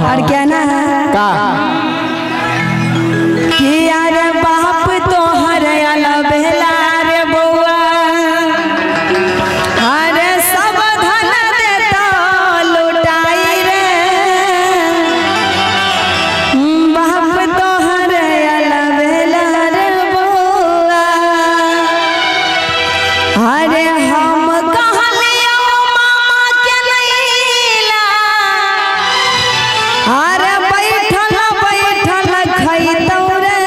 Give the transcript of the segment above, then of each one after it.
और कहना है का कि यार बाप तो हर अलबेला रे बउआ, अरे सब धन देता लुटाई रे, बाप तो हर अलबेला रे बउआ, अरे हम कहलियो मामा के नैला, अरे बैठल बैठल खैतौ रे,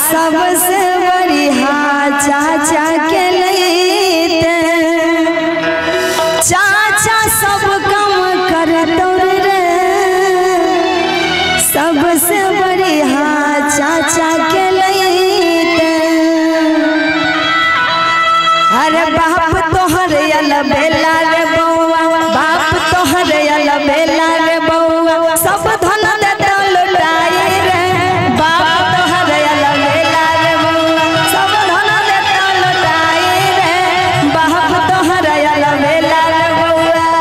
सबसे बढ़िया चाचा के लैते, चाचा सब काम करतौ रे, सबसे बढ़िया चाचा के लैते, अरे बाप तोहर अलबेला रे बउआ, बाप तोहर अलबेला रे बउआ, सब धन देता लुटाई रे, बाप तोहर अलबेला रे बउआ, सब धन देता लुटाई रे, बाप तोहर अलबेला रे बउआ।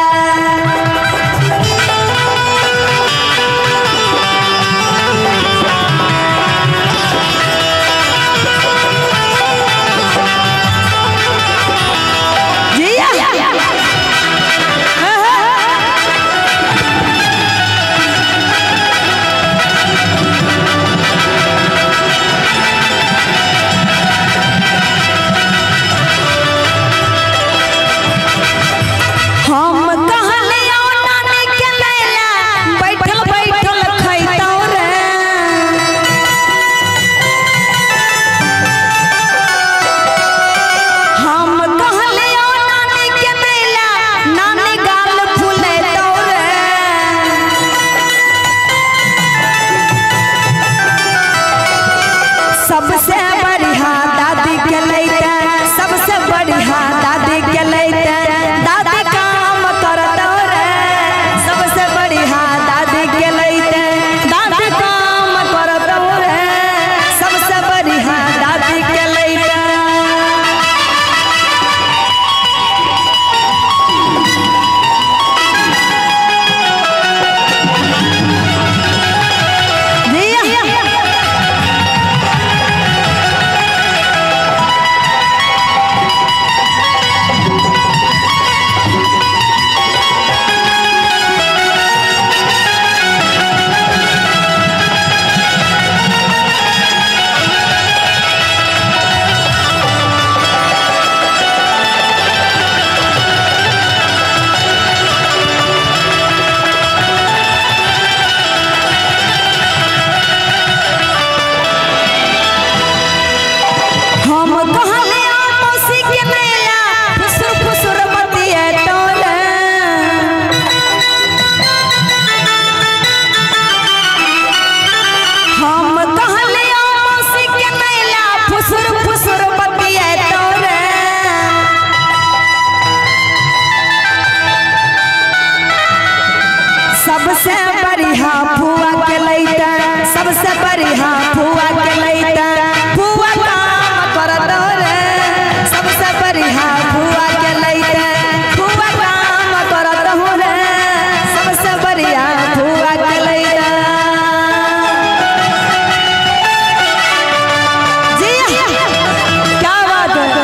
हम कहलियो नानी के लैला, बैठल बैठल खैतौ रे, हम कहलियो नानी के लैला, नानी गाल फुलैतौ रे, सबसे बढ़िया दादी के लैते, सबसे बढ़िया दादी के लैते, दादी काम करतौ रे, सबसे बढ़िया दादी के लैते, दादी काम करतौ रे, सबसे बढ़िया दादी के लैते। हम कहलियो मौसी के लैला, फुसुर फुसुर बतियैतौ रे, हम कहलियो मौसी के लैला, फुसुर फुसुर बतियैतौ रे, सबसे बढ़िया फुआ के लैते, सबसे बढ़िया फुआ के लैते, फुआ काम करतौ रे, सबसे बढ़िया फुआ के लैते, फुआ काम करतौ रे, सबसे बढ़िया फुआ के लैते। जी क्या बात है,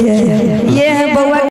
देखिए